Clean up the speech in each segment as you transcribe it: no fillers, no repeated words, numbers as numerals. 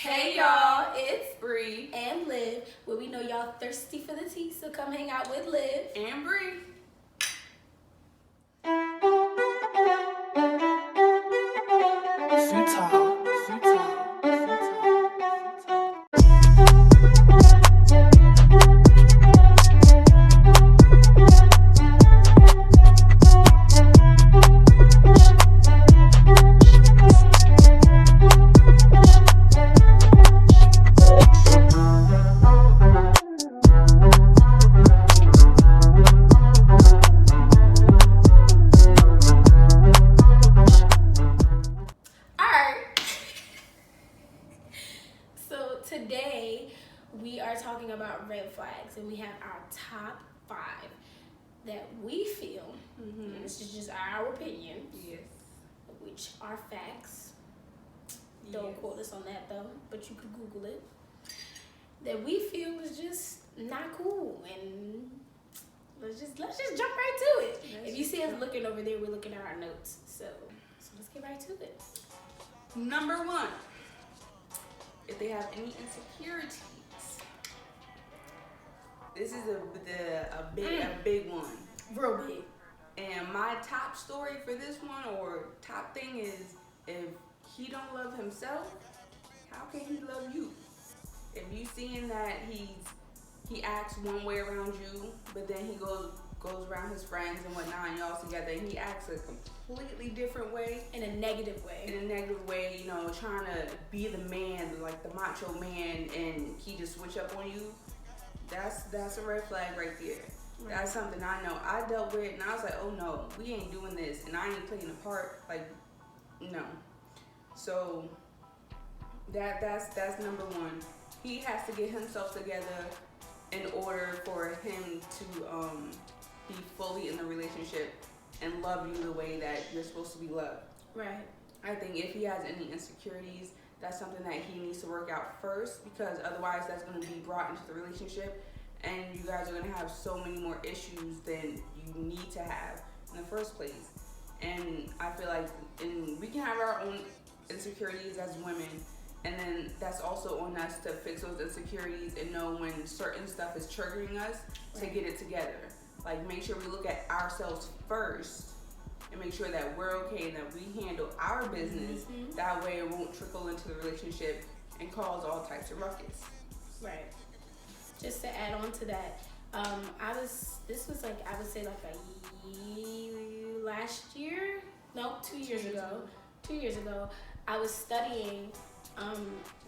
Hey y'all, it's Bree and Liv, where we know y'all thirsty for the tea, so come hang out with Liv and Bree. Today, we are talking about red flags, and we have our top 5 that we feel, and this is just our opinion, yes, which are facts. Don't quote us on that though, but you could Google it. That we feel is just not cool, and let's just jump right to it. If you see us looking over there, we're looking at our notes. So let's get right to it. Number 1. If they have any insecurities. This is a big one. Real big. And my top story for this one, or top thing, is if he don't love himself, how can he love you? If you seeing that he acts one way around you, but then he goes around his friends and whatnot, and y'all together, and he acts a completely different way. In a negative way, you know, trying to be the man, like the macho man, and he just switch up on you. That's a red flag right there. Right. That's something I know I dealt with, and I was like, oh no, we ain't doing this, and I ain't playing a part. Like, no. So that's number 1. He has to get himself together in order for him to be fully in the relationship and love you the way that you're supposed to be loved. Right. I think if he has any insecurities, that's something that he needs to work out first, because otherwise that's going to be brought into the relationship, and you guys are going to have so many more issues than you need to have in the first place. And I feel like we can have our own insecurities as women, and then that's also on us to fix those insecurities and know when certain stuff is triggering us to get it together. Like, make sure we look at ourselves first and make sure that we're okay and that we handle our business. Mm-hmm. That way it won't trickle into the relationship and cause all types of ruckus. Right. Just to add on to that, this was like, I would say like last year? No, 2 years ago. 2 years ago, I was studying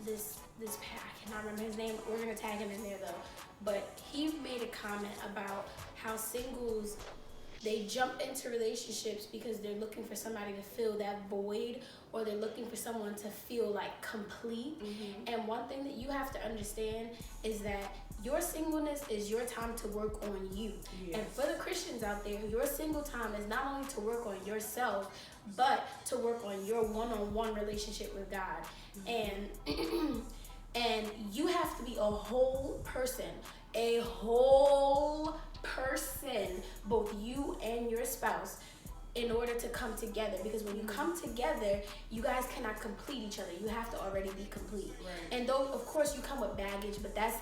this I cannot remember his name. We're gonna tag him in there though. But he made a comment about how singles, they jump into relationships because they're looking for somebody to fill that void, or they're looking for someone to feel like complete. Mm-hmm. And one thing that you have to understand is that your singleness is your time to work on you. Yes. And for the Christians out there, your single time is not only to work on yourself, but to work on your one-on-one relationship with God. Mm-hmm. And you have to be a whole person, both you and your spouse, in order to come together. Because when you come together, you guys cannot complete each other. You have to already be complete. Right. And though, of course, you come with baggage, but that's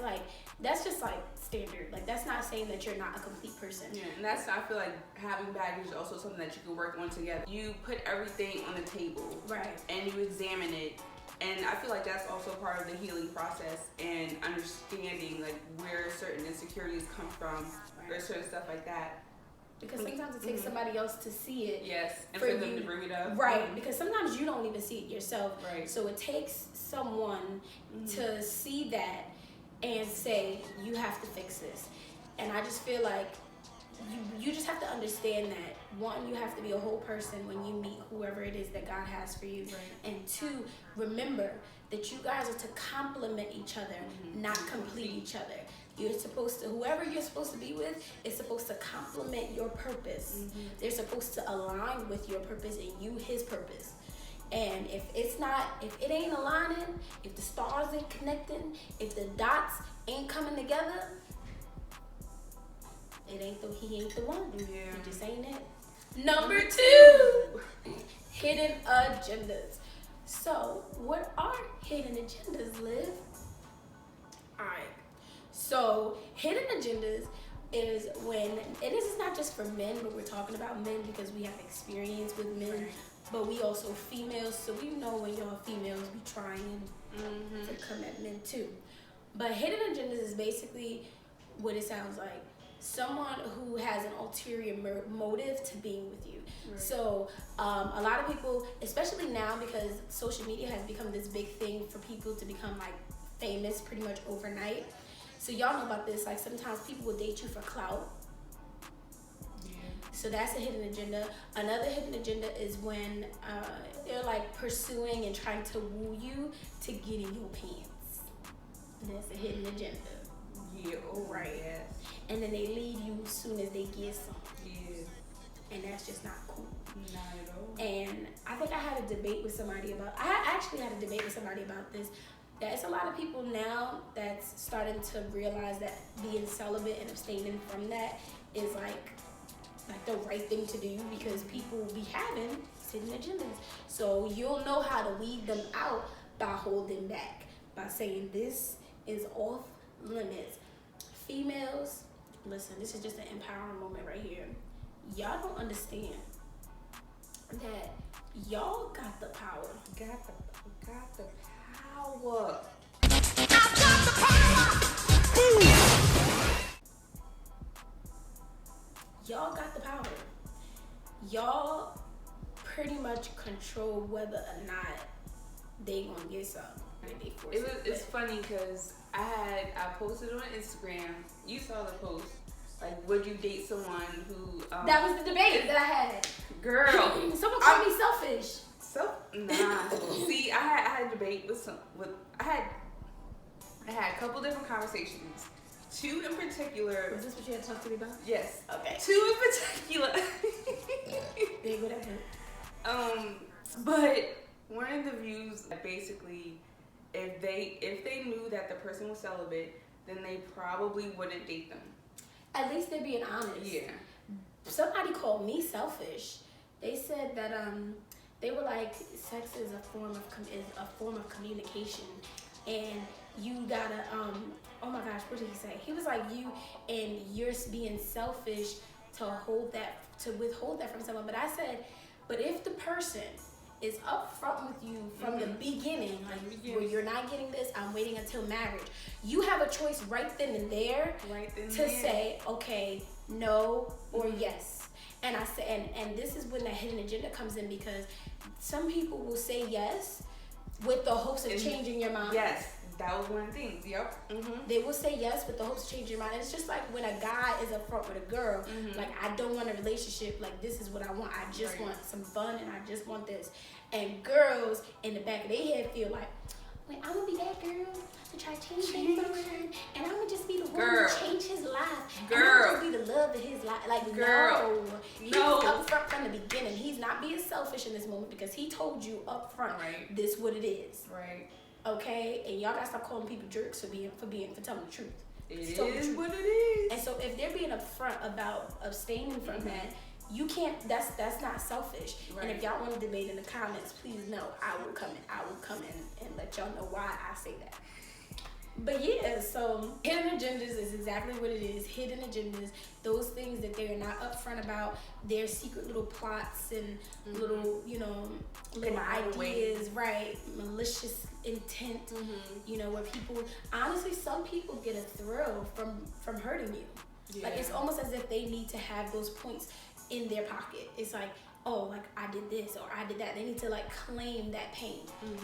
just like standard. Like, that's not saying that you're not a complete person. Yeah, and I feel like having baggage is also something that you can work on together. You put everything on the table. Right. And you examine it. And I feel like that's also part of the healing process, and understanding like where certain insecurities come from, or certain stuff like that. Because sometimes it takes somebody else to see it. Yes, and for them to bring it up. Right, because sometimes you don't even see it yourself. Right. So it takes someone to see that and say, you have to fix this. And I just feel like you just have to understand that, 1, you have to be a whole person when you meet whoever it is that God has for you. Right. And 2, remember that you guys are to complement each other, not complete each other. Whoever you're supposed to be with is supposed to complement your purpose. Mm-hmm. They're supposed to align with your purpose and you his purpose. And if it ain't aligning, if the stars ain't connecting, if the dots ain't coming together, he ain't the one. Yeah. He just ain't it. Number 2, hidden agendas. So, what are hidden agendas, Liv? Alright. So, hidden agendas is when, and this is not just for men, but we're talking about men because we have experience with men, Right. but we also females, so we know when y'all females be trying to come at men too. But hidden agendas is basically what it sounds like. Someone who has an ulterior motive to being with you. Right. So a lot of people, especially now because social media has become this big thing for people to become like famous pretty much overnight. So y'all know about this, like sometimes people will date you for clout. Yeah. So that's a hidden agenda. Another hidden agenda is when they're like pursuing and trying to woo you to get in your pants. That's a hidden agenda. Yeah, Right. Yes. And then they leave you as soon as they get some. Yeah. And that's just not cool. Not at all. And I think I had a debate with somebody about this. That it's a lot of people now that's starting to realize that being celibate and abstaining from that is like the right thing to do because people be having hidden agendas. So you'll know how to weed them out by holding back, by saying this is off limits. Females, listen, this is just an empowering moment right here. Y'all don't understand that y'all got the power. Got the power. Y'all got the power. Y'all pretty much control whether or not they gonna get some. It's funny because I posted on Instagram. You saw the post. Like, would you date someone who? That was the debate that I had. Girl, Someone called me selfish. Nah. See, I had a debate I had a couple different conversations. Two in particular. Was this what you had to talk to me about? Yes. Okay. Two in particular. Big whatever. But one of the views basically, if they knew that the person was celibate, then they probably wouldn't date them. At least they're being honest. Yeah. Somebody called me selfish. They said that they were like, sex is a form of communication, and you gotta oh my gosh, what did he say? He was like, you're being selfish to withhold that from someone. But I said, but if the person is upfront with you from the beginning, like where you're not getting this, I'm waiting until marriage. You have a choice right then and there to say, okay, no or yes. And I say, and this is when that hidden agenda comes in, because some people will say yes with the hopes of changing your mind. Yes, that was one of the things. Yep. They will say yes with the hopes of changing your mind. And it's just like when a guy is upfront with a girl, like, I don't want a relationship, like, this is what I want. I just want some fun, and I just want this. And girls in the back of their head feel like, wait, I'm gonna be that girl to try to change his mind, and I'm gonna just be the one to change his life. And I'm gonna just be the love of his life. Like, no. He was upfront from the beginning. He's not being selfish in this moment because he told you upfront, this what it is. Right. Okay? And y'all gotta stop calling people jerks for telling the truth. It is what it is. And so if they're being upfront about abstaining from that, you can't. That's not selfish. Right. And if y'all want to debate in the comments, please know I will come in and let y'all know why I say that. But yeah, so hidden agendas is exactly what it is. Hidden agendas, those things that they're not upfront about, their secret little plots and little, little ideas, right? Malicious intent, where people, honestly, some people get a thrill from hurting you. Yeah. Like, it's almost as if they need to have those points in their pocket. It's like, oh, like, I did this or I did that. They need to, like, claim that pain,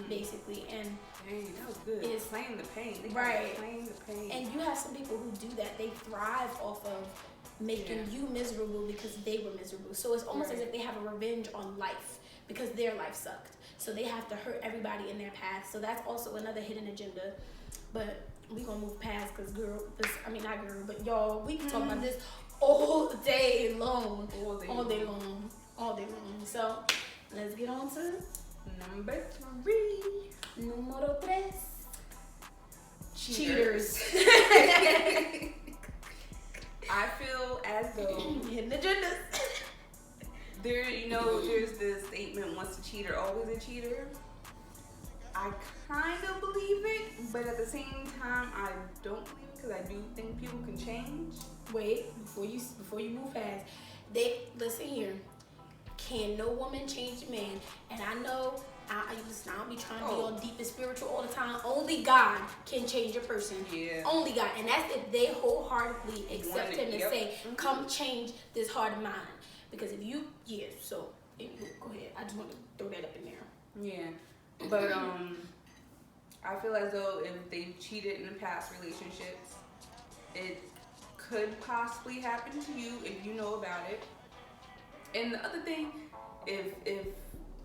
basically. And dang, that was good. It's claim the pain. Right. Claim the pain. And you have some people who do that. They thrive off of making you miserable because they were miserable. So it's almost as if they have a revenge on life because their life sucked. So they have to hurt everybody in their path. So that's also another hidden agenda. But we gonna move past because y'all, we can talk about this all day long. All day long. So let's get on to number 3. Número 3. Cheaters. I feel as though hidden agendas. there's the statement, once a cheater, always a cheater. I kind of believe it, but at the same time, I don't believe it because I do think people can change. Wait, before you move fast, listen here. Can no woman change a man? And I know I don't be trying to be all deep and spiritual all the time. Only God can change a person. Yeah. Only God, and that's if they wholeheartedly accept Him and say, "Come change this heart of mine." Because if you, so go ahead. I just want to throw that up in there. Yeah, but I feel as though if they've cheated in past relationships, it could possibly happen to you if you know about it. And the other thing, if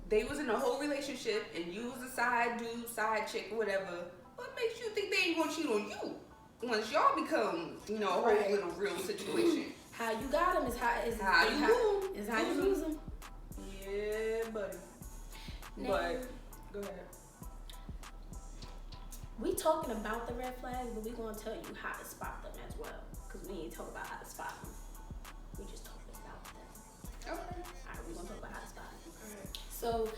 they was in a whole relationship and you was a side dude, side chick, whatever, what makes you think they ain't gonna cheat on you once y'all become, a whole little real situation? How you got them is how you lose them. Yeah, buddy. Now, but go ahead. We talking about the red flags, but we gonna tell you how to spot them as well. Cause we ain't talking about how to spot them. We just talking about them. Okay. Alright, we gonna talk about how to spot them. Alright. So,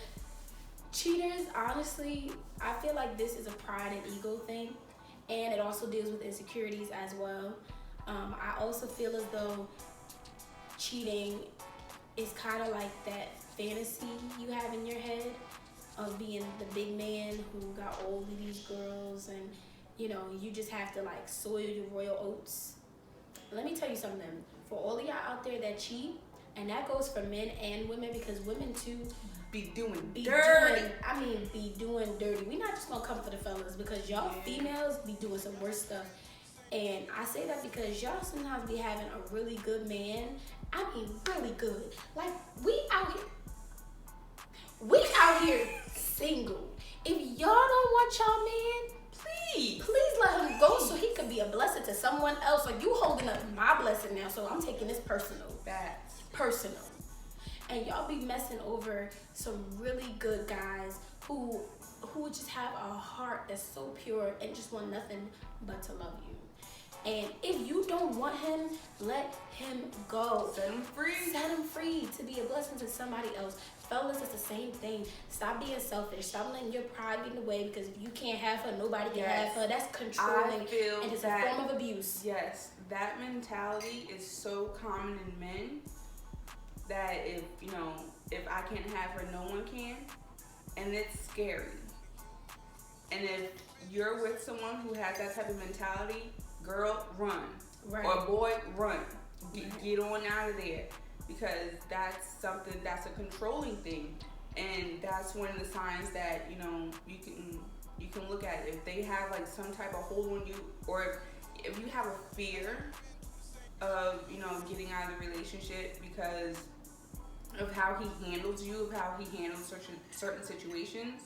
cheaters, honestly, I feel like this is a pride and ego thing, and it also deals with insecurities as well. I also feel as though cheating is kind of like that fantasy you have in your head of being the big man who got all of these girls, and you just have to like soil your royal oats. Let me tell you something. For all of y'all out there that cheat, and that goes for men and women, because women too be doing be dirty. be doing dirty. We not just gonna come for the fellas, because y'all females be doing some worse stuff. And I say that because y'all sometimes be having a really good man. I mean, really good. Like, we out here single. If y'all don't want y'all man, please let him go so he can be a blessing to someone else. Like, you holding up my blessing now, so I'm taking this personal. That's personal. And y'all be messing over some really good guys who just have a heart that's so pure and just want nothing but to love you. And if you don't want him, let him go. Set him free. Set him free to be a blessing to somebody else. Fellas, it's the same thing. Stop being selfish. Stop letting your pride get in the way, because if you can't have her, nobody can have her. That's controlling, and it's a form of abuse. Yes, that mentality is so common in men that if I can't have her, no one can, and it's scary. And if you're with someone who has that type of mentality, girl, run. Right. Or boy, run. Get on out of there, because that's a controlling thing, and that's one of the signs that you can look at. If they have like some type of hold on you, or if you have a fear of getting out of the relationship because of how he handles you, of how he handles certain situations,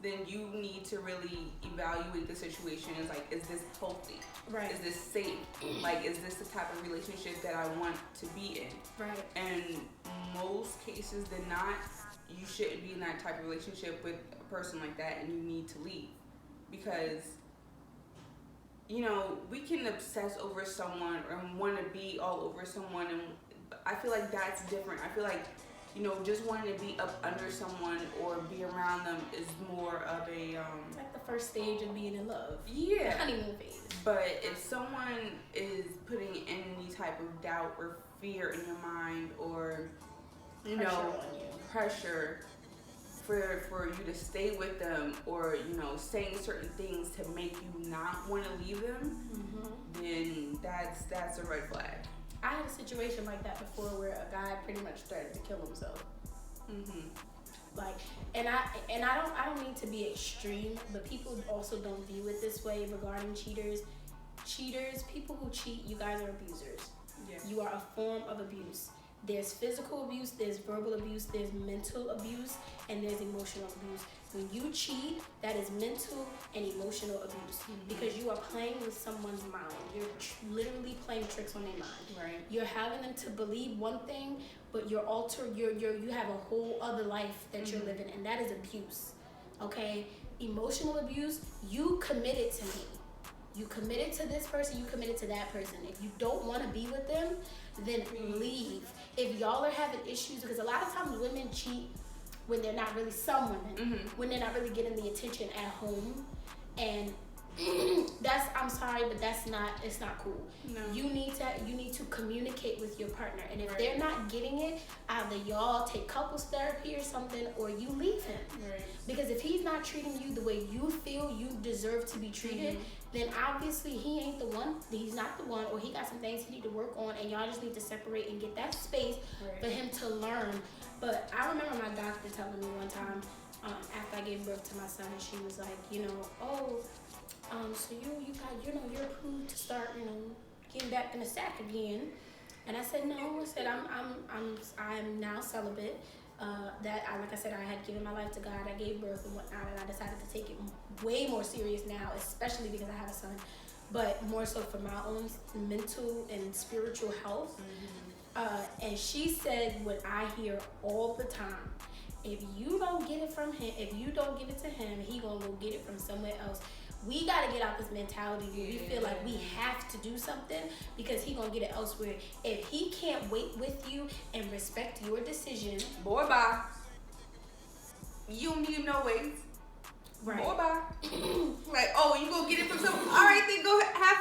then you need to really evaluate the situation. It's like, is this healthy? Right. Is this safe? Like, is this the type of relationship that I want to be in? Right. And most cases than not, you shouldn't be in that type of relationship with a person like that, and you need to leave. Because, we can obsess over someone and want to be all over someone, and I feel like that's different. I feel like just wanting to be up under someone or be around them is more of a like the first stage of being in love. Yeah. The honeymoon phase. But if someone is putting any type of doubt or fear in your mind, or pressure for you to stay with them, or saying certain things to make you not want to leave them, then that's a red flag. I had a situation like that before where a guy pretty much threatened to kill himself. Like, and I don't mean to be extreme, but people also don't view it this way regarding cheaters. Cheaters, people who cheat, you guys are abusers. Yeah. You are a form of abuse. There's physical abuse, there's verbal abuse, there's mental abuse, and there's emotional abuse. When you cheat, that is mental and emotional abuse, because you are playing with someone's mind. You're literally playing tricks on their mind. Right. You're having them to believe one thing, but you have a whole other life that you're living, and that is abuse. Okay? Emotional abuse, you committed to me. You committed to this person, you committed to that person. If you don't want to be with them, then leave. If y'all are having issues, because a lot of times women cheat when they're not really some women, when they're not really getting the attention at home, and I'm sorry, but it's not cool. No. You need to communicate with your partner, and if they're not getting it, either y'all take couples therapy or something, or you leave him. Right. Because if he's not treating you the way you feel you deserve to be treated, then obviously he ain't the one. He's not the one, or he got some things he need to work on, and y'all just need to separate and get that space for him to learn. But I remember my doctor telling me one time, after I gave birth to my son, and she was like, so you're approved to start, getting back in the sack again. And I said, no. I said, I'm now celibate. Like I said, I had given my life to God. I gave birth and whatnot, and I decided to take it way more serious now, especially because I have a son, but more so for my own mental and spiritual health. And she said what I hear all the time: if you don't get it from him, if you don't give it to him, he gonna go get it from somewhere else. We gotta get out this mentality where we feel like we have to do something because he gonna get it elsewhere. If he can't wait with you and respect your decision, boy, bye. You don't need no wait. Right. Boy, bye. Like, oh, you gonna get it from someone? All right, then go have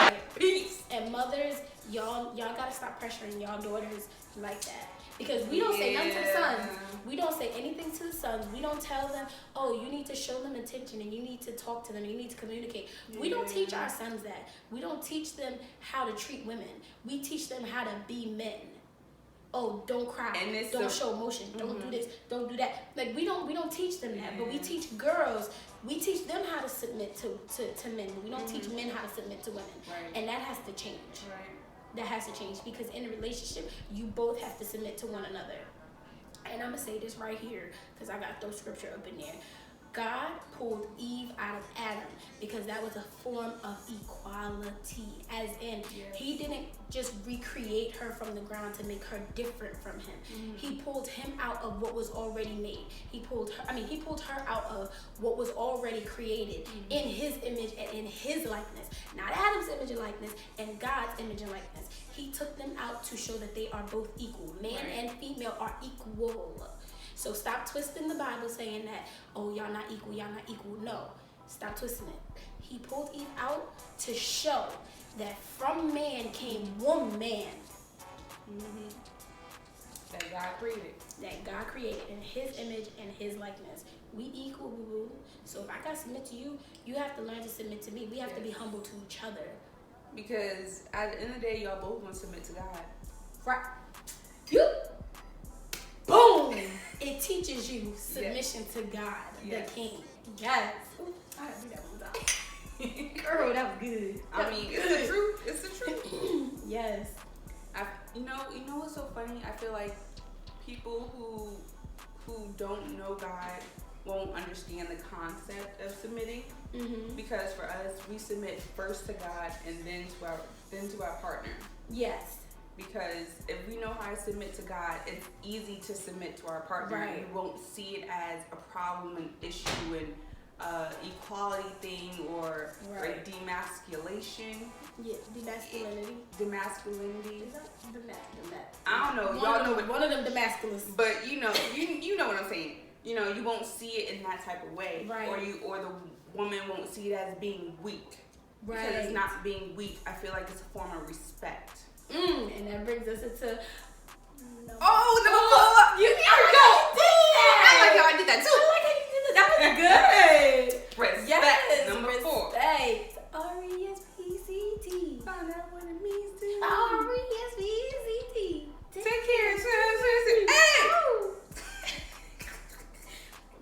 fun. Peace. And mothers, y'all gotta stop pressuring y'all daughters like that. Because we don't say nothing to the sons. We don't say anything to the sons. We don't tell them, oh, you need to show them attention and you need to talk to them. You need to communicate. We don't teach our sons that. We don't teach them how to treat women. We teach them how to be men. Oh, don't cry. Don't show emotion. Don't do this. Don't do that. Like we don't teach them that. But we teach girls. We teach them how to submit to men. We don't teach men how to submit to women. Right. And that has to change. Right. That has to change because in a relationship, you both have to submit to one another. And I'm going to say this right here because I got to throw scripture up in there. God pulled Eve out of Adam because that was a form of equality. As in, he didn't just recreate her from the ground to make her different from him. He pulled him out of what was already made. He pulled her out of what was already created in his image and in his likeness. Not Adam's image and likeness, and God's image and likeness. He took them out to show that they are both equal. Man and female are equal. So stop twisting the Bible saying that, oh, y'all not equal, y'all not equal. No, stop twisting it. He pulled Eve out to show that from man came woman. That God created. That God created in his image and his likeness. We equal, boo-boo. So if I got to submit to you, you have to learn to submit to me. We have to be humble to each other. Because at the end of the day, y'all both want to submit to God. Right. You. Boom! It teaches you submission to God, the King. Yes. Ooh, I gotta do that one time. Girl, that was good. It's the truth. It's the truth. Yes. You know what's so funny? I feel like people who don't know God won't understand the concept of submitting. Because for us, we submit first to God and then to our partner. Yes. Because if we know how to submit to God, it's easy to submit to our partner. Right. You won't see it as a problem, an issue, an equality thing, or demasculation. Yeah, demasculinity. Is that I don't know. Y'all know one of them demasculous. But you know what I'm saying. You won't see it in that type of way, right? Or the woman won't see it as being weak, right? Because it's not being weak. I feel like it's a form of respect. And that brings us into number 4. You I like how I did that too. I like how you did that. That was good. Respect. Yes, Number 4. Respect. R-E-S-P-C-T. Find out what it means to you. R-E-S-P-C-T. Take care. Hey.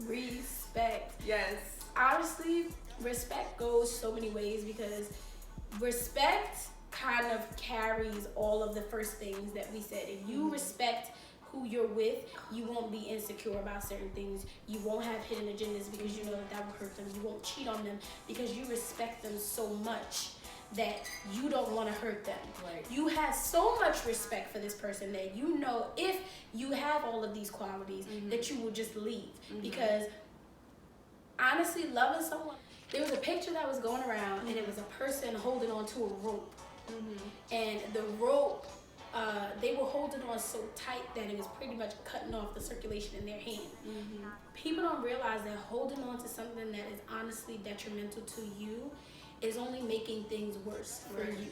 Respect. Yes. Honestly, respect goes so many ways because respect kind of carries all of the first things that we said. If you respect who you're with, you won't be insecure about certain things. You won't have hidden agendas because you know that will hurt them. You won't cheat on them because you respect them so much that you don't want to hurt them. Right. You have so much respect for this person that you know if you have all of these qualities that you will just leave. Because honestly, loving someone, there was a picture that was going around and it was a person holding on to a rope. And the rope they were holding on so tight that it was pretty much cutting off the circulation in their hand. People don't realize that holding on to something that is honestly detrimental to you is only making things worse for you.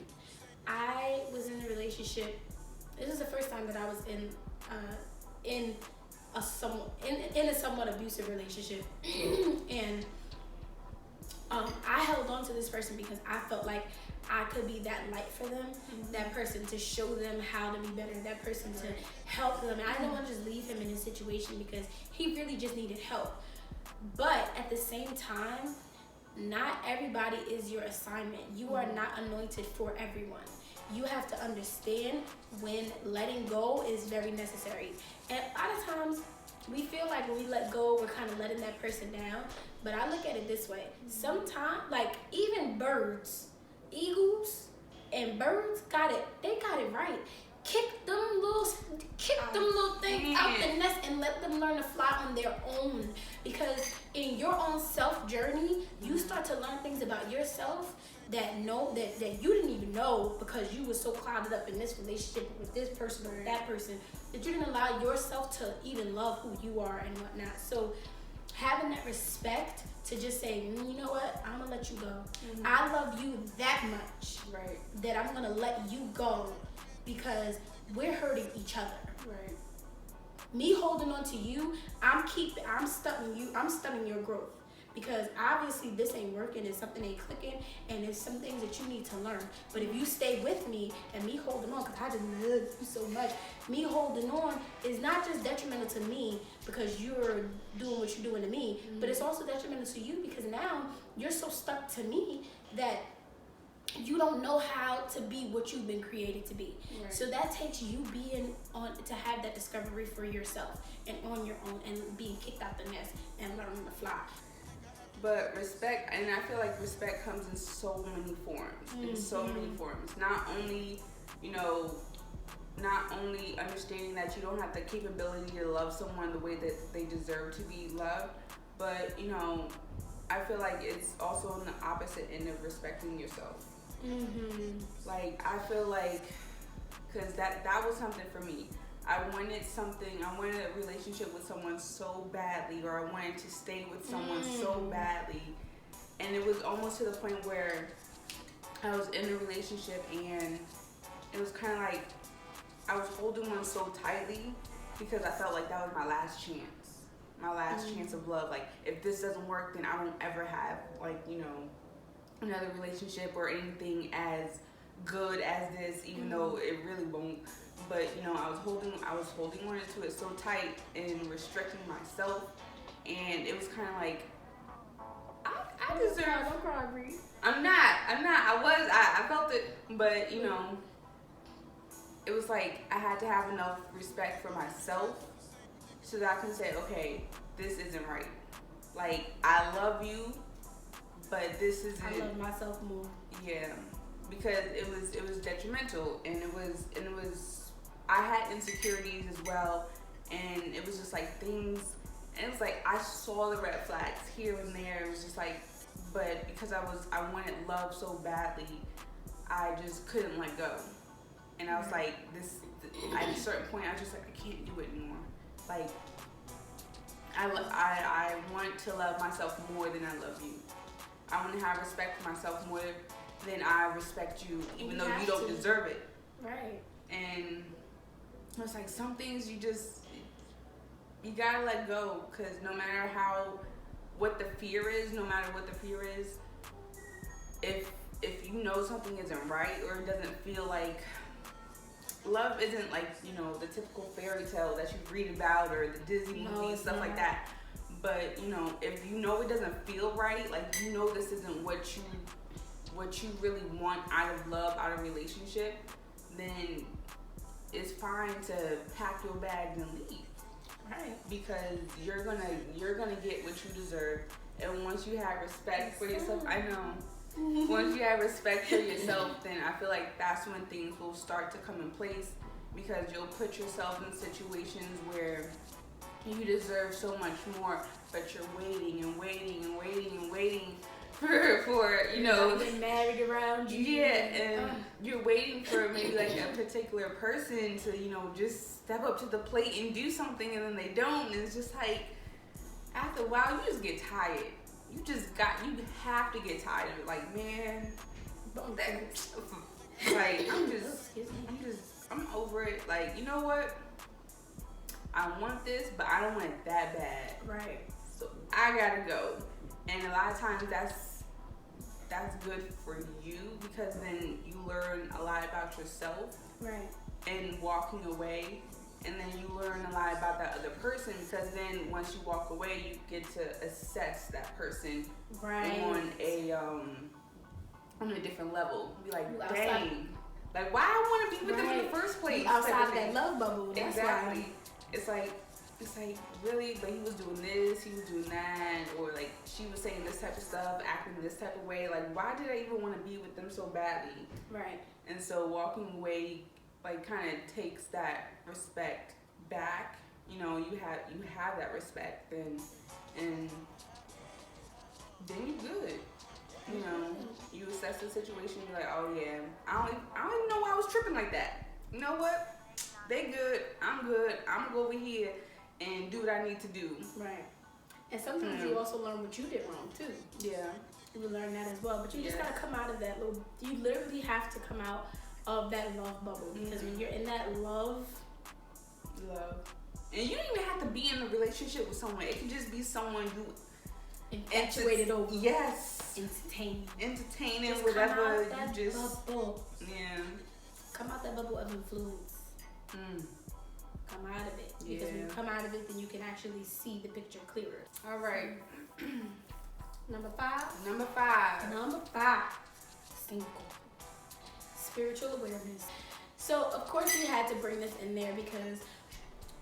I was in a relationship. This is the first time that I was in a somewhat abusive relationship, and I held on to this person because I felt like I could be that light for them, that person to show them how to be better, that person to help them. And I didn't want to just leave him in his situation because he really just needed help. But at the same time, not everybody is your assignment. You are not anointed for everyone. You have to understand when letting go is very necessary. And a lot of times, we feel like when we let go, we're kind of letting that person down. But I look at it this way. Sometimes, like even birds, eagles and birds they got it right. Kick them little things out the nest and let them learn to fly on their own. Because in your own self journey, you start to learn things about yourself that you didn't even know, because you were so clouded up in this relationship with this person or that person, that you didn't allow yourself to even love who you are and whatnot. So having that respect to just say, you know what, I'm gonna let you go. I love you that much that I'm gonna let you go because we're hurting each other. Me holding on to you, I'm stunning your growth. Because obviously this ain't working and something ain't clicking, and there's some things that you need to learn. But if you stay with me and me holding on, because I just love you so much, me holding on is not just detrimental to me because you're doing what you're doing to me, but it's also detrimental to you because now you're so stuck to me that you don't know how to be what you've been created to be. So that takes you being on to have that discovery for yourself and on your own and being kicked out the nest and learning to fly. But respect, and I feel like respect comes in so many forms. Not only, not only understanding that you don't have the capability to love someone the way that they deserve to be loved, but, I feel like it's also on the opposite end of respecting yourself. Like, I feel like, because that was something for me. I wanted a relationship with someone so badly, or I wanted to stay with someone so badly. And it was almost to the point where I was in a relationship and it was kind of like I was holding on so tightly because I felt like that was my last chance. My last chance of love. Like, if this doesn't work, then I won't ever have, another relationship or anything as good as this, even though it really won't. But I was holding on to it so tight and restricting myself, and it was kind of like I deserve. Don't cry, Bree. I'm not. I felt it, but it was like I had to have enough respect for myself so that I can say, okay, this isn't right. Like, I love you, but this isn't. I love myself more. Yeah, because it was detrimental, and it was. I had insecurities as well, and it was just like things, and it was like I saw the red flags here and there. It was just like, but because I wanted love so badly, I just couldn't let go. And I was like, at a certain point, I was just like, I can't do it anymore. Like, I want to love myself more than I love you. I want to have respect for myself more than I respect you, even though you don't deserve it. Right. And it's like some things you gotta let go, because no matter what the fear is, if you know something isn't right, or it doesn't feel like, love isn't like, the typical fairy tale that you read about or the Disney movie and stuff like that. But, if you know it doesn't feel right, like, this isn't what you really want out of love, out of relationship, then it's fine to pack your bags and leave. Right. Because you're gonna get what you deserve. And once you have respect for yourself, once you have respect for yourself, then I feel like that's when things will start to come in place, because you'll put yourself in situations where you deserve so much more, but you're waiting for getting married around you. Yeah, and you're waiting for maybe like a particular person to, you know, just step up to the plate and do something, and then they don't. And it's just like, after a while, you just get tired. You have to get tired of it. Like, man, like, I'm over it. Like, you know what? I want this, but I don't want it that bad. Right. So I gotta go. And a lot of times that's good for you, because then you learn a lot about yourself. Right. And walking away, and then you learn a lot about that other person, because then once you walk away, you get to assess that person right. on a different level. Be like, dang, like, why I want to be with them in the first place? Outside of that love bubble. That's exactly. Why. It's like, really, but he was doing this, he was doing that, or like she was saying this type of stuff, acting this type of way. Like, why did I even want to be with them so badly? Right. And so walking away, like, kind of takes that respect back. You know, you have that respect, and then you're good. You know, you assess the situation. You're like, oh yeah, I don't even know why I was tripping like that. You know what? They good. I'm good. I'm gonna go over here and do what I need to do. Right. And sometimes you also learn what you did wrong too. Yeah. You learn that as well. But you just gotta come out of that little. You literally have to come out of that love bubble, because when you're in that love, and you don't even have to be in a relationship with someone. It can just be someone you infatuated over. Yes. Entertaining, just whatever you just. Bubble. Yeah. Come out that bubble of influence. Come out of it. Because when you come out of it, then you can actually see the picture clearer. All right. Number 5. Single. Spiritual awareness. So, of course, we had to bring this in there because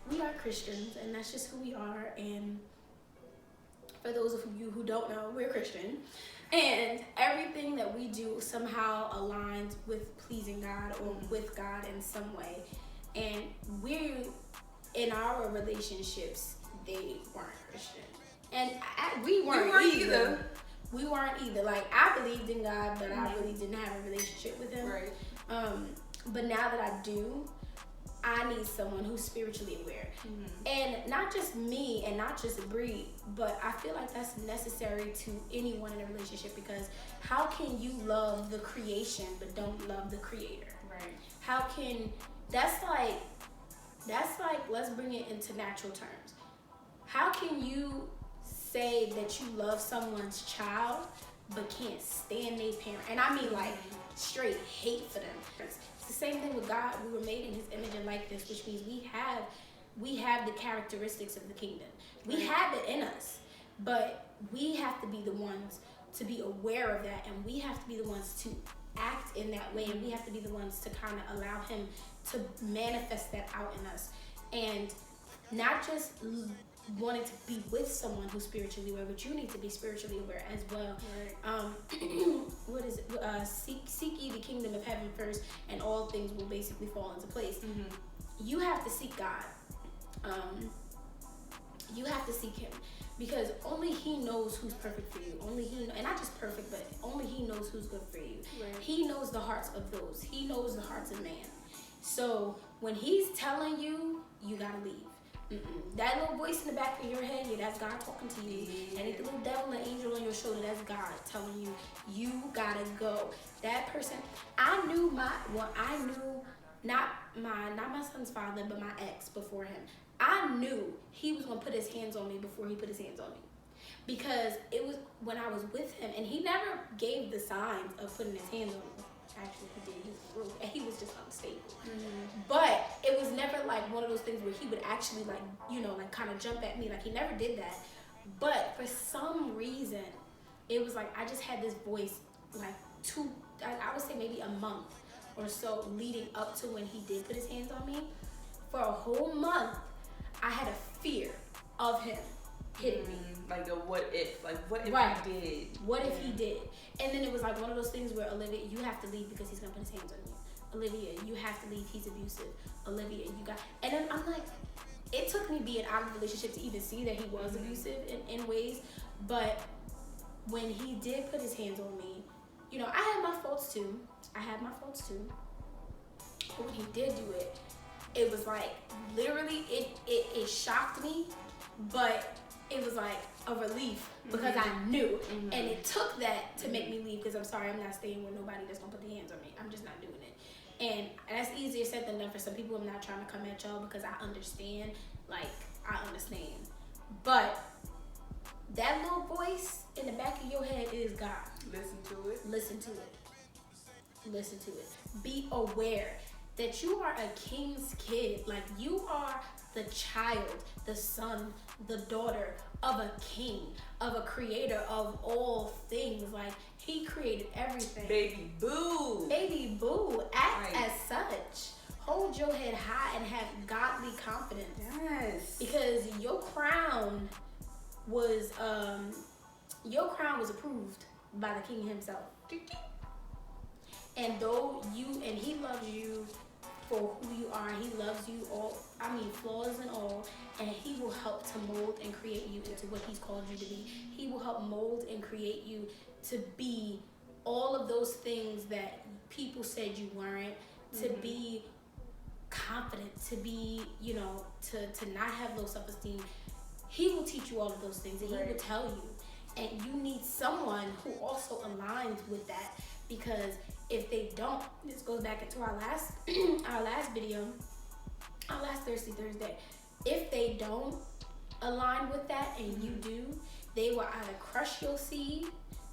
we are Christians, and that's just who we are. And for those of you who don't know, we're Christian. And everything that we do somehow aligns with pleasing God or with God in some way. And in our relationships, they weren't Christian. And we weren't either. We weren't either. Like, I believed in God, but I really didn't have a relationship with him. Right. But now that I do, I need someone who's spiritually aware. And not just me and not just Bree, but I feel like that's necessary to anyone in a relationship, because how can you love the creation but don't love the creator? Right. That's like, let's bring it into natural terms. How can you say that you love someone's child but can't stand their parent? And I mean like straight hate for them. It's the same thing with God. We were made in his image and likeness, which means we have the characteristics of the kingdom. We have it in us, but we have to be the ones to be aware of that, and we have to be the ones to act in that way, and we have to be the ones to kind of allow him to manifest that out in us, and not just wanting to be with someone who's spiritually aware, but you need to be spiritually aware as well. What is it? Seek ye the kingdom of heaven first, and all things will basically fall into place. You have to seek God. You have to seek him, because only he knows who's perfect for you. Only he, and not just perfect, but only he knows who's good for you. Right. He knows the hearts of those. He knows the hearts of man. So when he's telling you, you gotta leave. That little voice in the back of your head, that's God talking to you. And the little devil and angel on your shoulder, that's God telling you, you gotta go. That person, I knew not my son's father, but my ex before him. I knew he was gonna put his hands on me before he put his hands on me, because it was when I was with him, and he never gave the signs of putting his hands on me. Actually, he did. He was just unstable. But it was never like one of those things where he would actually kind of jump at me. Like, he never did that. But for some reason, it was like I just had this voice like I would say maybe a month or so leading up to when he did put his hands on me. For a whole month, I had a fear of him hitting me. Like a what if? Like, what if he did? What if he did? And then it was like one of those things where, Olivia, you have to leave because he's going to put his hands on you. Olivia, you have to leave. He's abusive. Olivia, you got... And then I'm like, it took me being out of the relationship to even see that he was abusive in ways. But when he did put his hands on me, you know, I had my faults too. But when he did do it, it was like, literally, it shocked me, but it was like a relief because I knew. And it took that to make me leave, because I'm sorry, I'm not staying with nobody that's gonna put their hands on me. I'm just not doing it. And that's easier said than done for some people. I'm not trying to come at y'all because I understand. Like, I understand. But that little voice in the back of your head is God. Listen to it. Listen to it. Listen to it. Be aware that you are a king's kid. Like, you are the child, the son, the daughter of a king, of a creator of all things. Like, he created everything. Baby boo. Baby boo. Act as such. Hold your head high and have godly confidence. Yes. Because your crown was approved by the king himself. And though he loves you for who you are, he loves you all, flaws and all, and he will help to mold and create you into what he's called you to be. He will help mold and create you to be all of those things that people said you weren't, to be confident, to be, to not have low self-esteem. He will teach you all of those things, and he will tell you. And you need someone who also aligns with that, because if they don't, this goes back into our last video, our last Thirsty Thursday. If they don't align with that and you do, they will either crush your seed,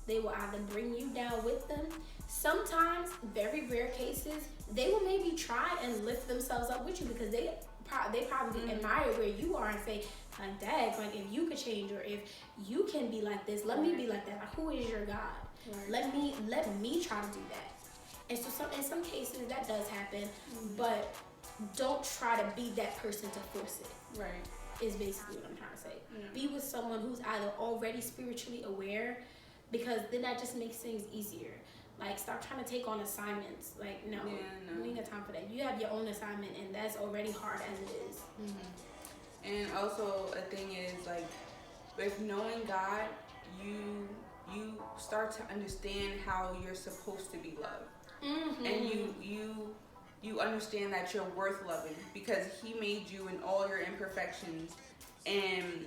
they will either bring you down with them. Sometimes, very rare cases, they will maybe try and lift themselves up with you, because they probably admire where you are and say, like, Dad, like, if you could change, or if you can be like this, let me be like that. Like, who is your God? Let me try to do that. And so in some cases that does happen, but don't try to be that person to force it. Right. Is basically what I'm trying to say. Be with someone who's either already spiritually aware, because then that just makes things easier. Like, stop trying to take on assignments. Like, no, we ain't got time for that. You have your own assignment, and that's already hard as it is. And also, a thing is, like, with knowing God, you start to understand how you're supposed to be loved. And you understand that you're worth loving, because he made you in all your imperfections, and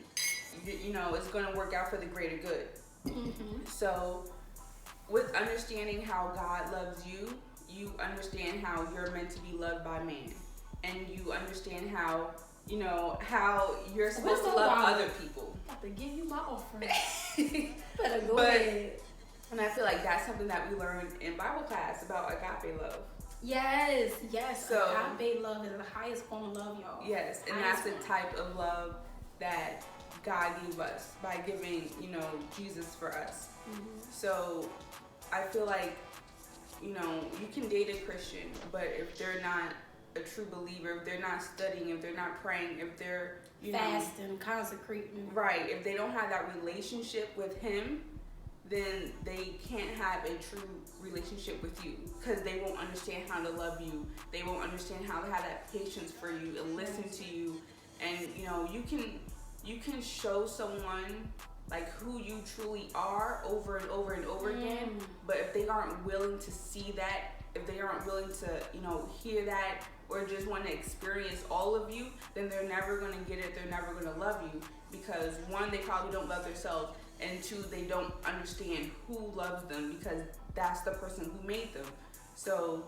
it's going to work out for the greater good. So with understanding how God loves you, you understand how you're meant to be loved by man, and you understand how you're supposed to love other people. I have to give you my offering. Better go ahead. And I feel like that's something that we learned in Bible class about agape love. Yes. So, agape love is the highest form of love, y'all. Yes, and that's the type of love that God gave us by giving, Jesus for us. So I feel like, you can date a Christian, but if they're not a true believer, if they're not studying, if they're not praying, if they're fasting, consecrating, right, if they don't have that relationship with him, then they can't have a true relationship with you, because they won't understand how to love you. They won't understand how to have that patience for you and listen to you. And you can show someone like who you truly are over and over and over again, but if they aren't willing to see that, if they aren't willing to hear that, or just want to experience all of you, then they're never going to get it. They're never going to love you, because one, they probably don't love themselves, and two, they don't understand who loves them, because that's the person who made them. So,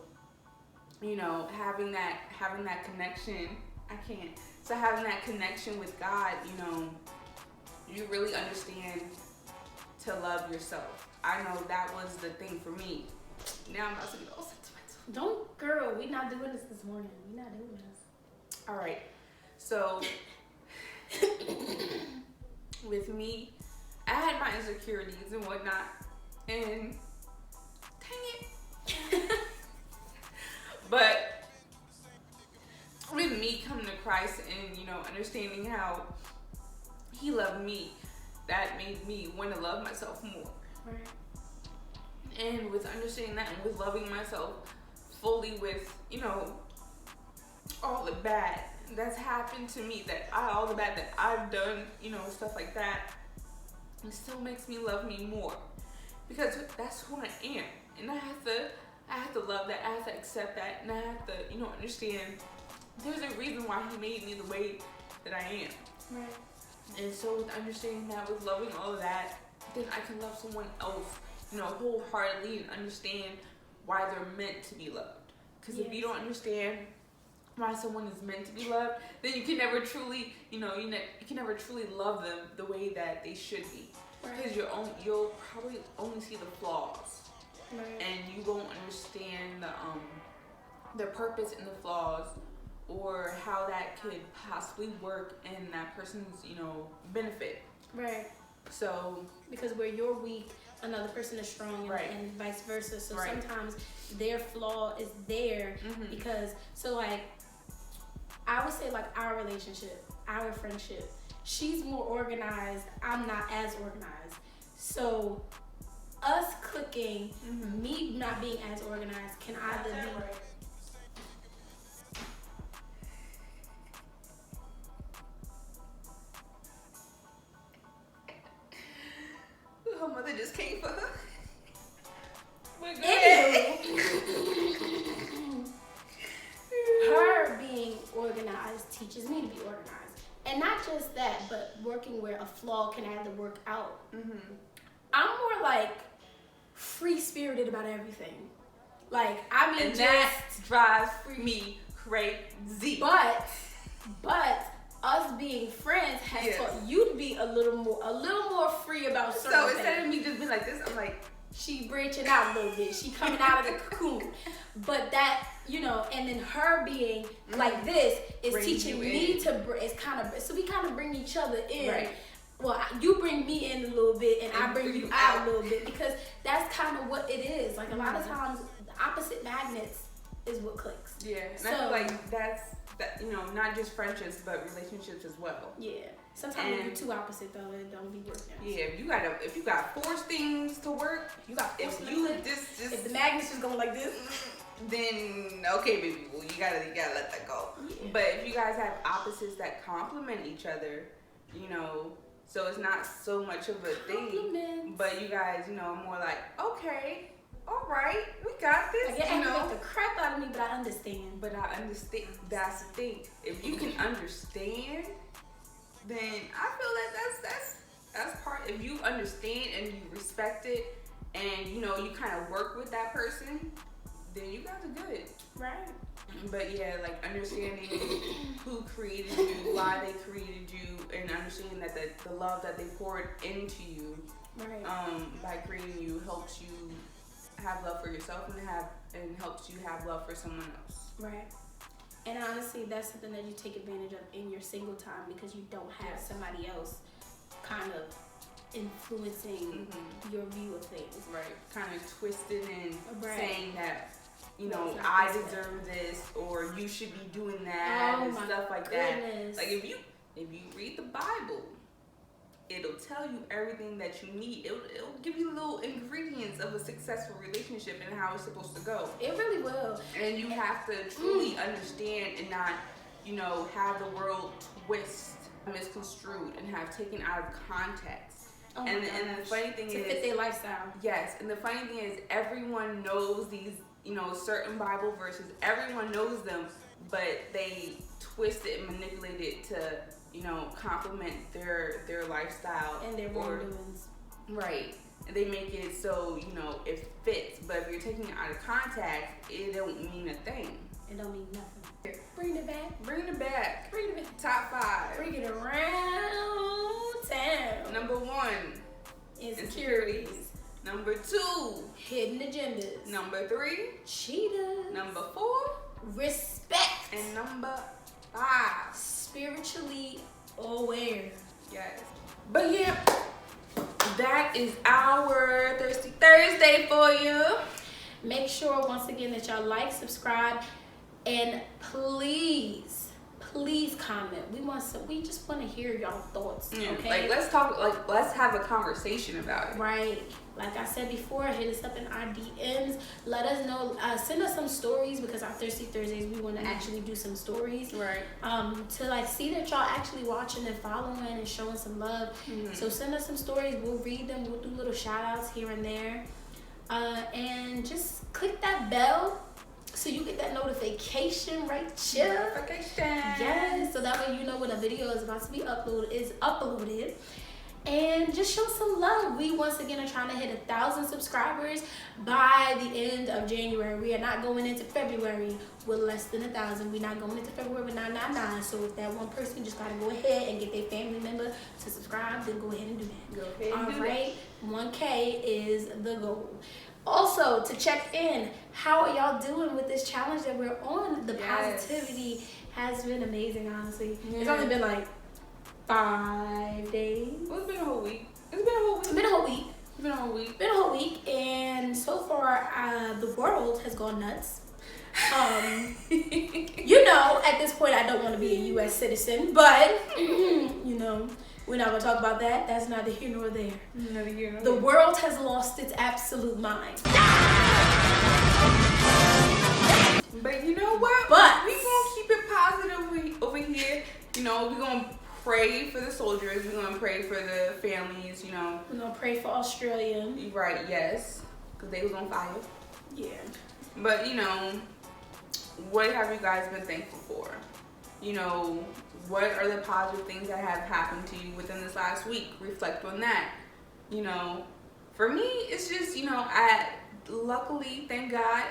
having that connection, having that connection with God, you really understand to love yourself. I know that was the thing for me. Now I'm about to get all sentimental. Don't, girl, we not doing this morning. We not doing this. All right. So, with me, I had my insecurities and whatnot, and dang it. But with me coming to Christ and, understanding how he loved me, that made me want to love myself more. Right. And with understanding that, and with loving myself fully, with, all the bad that's happened to me, all the bad that I've done, stuff like that, it still makes me love me more. because that's who I am, and I have to love that. I have to accept that, and I have to, you know, understand there's a reason why he made me the way that I am. Right. And so with understanding that, with loving all of that, then I can love someone else, you know, wholeheartedly, and understand why they're meant to be loved. Because if you don't understand why someone is meant to be loved, then you can never truly, you know, you can never truly love them the way that they should be. Because you'll probably only see the flaws, and you won't understand the purpose in the flaws, or how that could possibly work in that person's, you know, benefit. Right. So because where you're weak, another person is strong, and vice versa. So sometimes their flaw is there because, so like, I would say like our relationship, our friendship, she's more organized, I'm not as organized. So us clicking, me not being as organized can either be her mother just came for her. Her being organized teaches me to be organized. And not just that, but working where a flaw can either work out. I'm more like free-spirited about everything. Like, I mean, and that drives me crazy. But us being friends has taught you to be a little more free about certain things. So instead of me just being like this, I'm like, she branching out a little bit. She coming out of the cocoon. But that, you know, and then her being like this is teaching me to, it's kind of, so we kind of bring each other in. Right. Well, you bring me in a little bit, and I bring you out a little bit, because that's kind of what it is. Like, a lot of times, the opposite magnets is what clicks. Yeah, and so, I feel like that, you know, not just friendships, but relationships as well. Yeah. Sometimes when you're too opposite, though, it don't be working out. Yeah, if you got forced things to work, if the magnets is going like this, then okay, baby, well, you gotta let that go. Yeah. But if you guys have opposites that complement each other, you know, so it's not so much of a thing. But you guys, you know, more like, okay, all right, we got this. Like, you know, the crap out of me, but I understand. That's the thing. If you can understand, then I feel like that's part. If you understand and you respect it, and you know, you kind of work with that person, then you guys are good. Right. But yeah, like understanding who created you, why they created you, and understanding that the love that they poured into you, by creating you, helps you have love for yourself and helps you have love for someone else. Right. And honestly, that's something that you take advantage of in your single time, because you don't have somebody else kind of influencing your view of things. Right. Kind of twisted and saying that, you know, I deserve this, or you should be doing that, and stuff like that. Like if you read the Bible, it'll tell you everything that you need. It'll give you little ingredients of a successful relationship and how it's supposed to go. It really will. And you have to truly understand and not, you know, have the world twist, misconstrued, and have taken out of context. And the funny thing is, to fit their lifestyle. Yes, and the funny thing is, everyone knows these, you know, certain Bible verses. Everyone knows them, but they twist it and manipulate it to, you know, complement their lifestyle and their wrongdoings. Right. And they make it so, you know, it fits. But if you're taking it out of context, it don't mean a thing. It don't mean nothing. Bring it back. Bring it back. Bring it back. Top 5. Bring it around town. Number 1. Insecurities. Number 2. Hidden agendas. Number 3. Cheetahs. Number 4. Respect. And number 5. Spiritually aware. Yes. But yeah, that is our Thirsty Thursday for you. Make sure once again that y'all like, subscribe, and please comment. We just want to hear y'all thoughts. Okay. Like let's have a conversation about it. Right. Like I said before, hit us up in our DMs. Let us know. Send us some stories, because our Thirsty Thursdays, we want to actually do some stories. Right. To like see that y'all actually watching and following and showing some love. So send us some stories. We'll read them. We'll do little shout outs here and there. And just click that bell so you get that notification right here. Notification. Yes, so that way you know when a video is about to be uploaded. And just show some love. We once again are trying to hit 1,000 subscribers by the end of January. We are not going into February with less than 1,000. We're not going into February with 999. So if that one person just gotta go ahead and get their family member to subscribe, then go ahead and do that. Go ahead and do Alright, 1K is the goal. Also, to check in, how are y'all doing with this challenge that we're on? The positivity has been amazing, honestly. Yeah. It's only been like 5 days. Well, it's been a whole week. It's been a whole week. It's been a whole week. It's been a whole week. Been a whole week, and so far, the world has gone nuts. You know, at this point, I don't want to be a U.S. citizen, but you know, we're not gonna talk about that. That's neither here nor there. Neither here nor The there. world has lost its absolute mind. But you know what? But we gonna keep it positive over here. You know, we gonna pray for the soldiers. We're gonna pray for the families. You know, we're gonna pray for Australia. right? Yes, because they was on fire. Yeah. But you know, what have you guys been thankful for? You know, what are the positive things that have happened to you within this last week? Reflect on that. You know, for me, it's just, you know, luckily, thank God,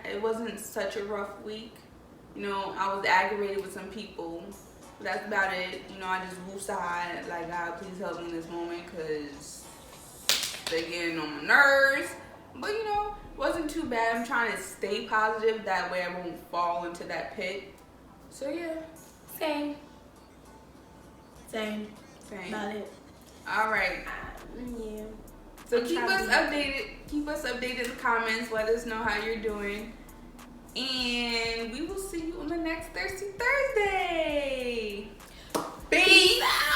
it wasn't such a rough week. You know, I was aggravated with some people. But that's about it. You know, I just woosah, like, God, please help me in this moment, because they're getting on my nerves. But, you know, it wasn't too bad. I'm trying to stay positive. That way I won't fall into that pit. So, yeah. Same. About it. All right. Yeah. So I'm keep trying us to be- updated. Keep us updated in the comments. Let us know how you're doing. And we will see you on the next Thirsty Thursday. Peace out.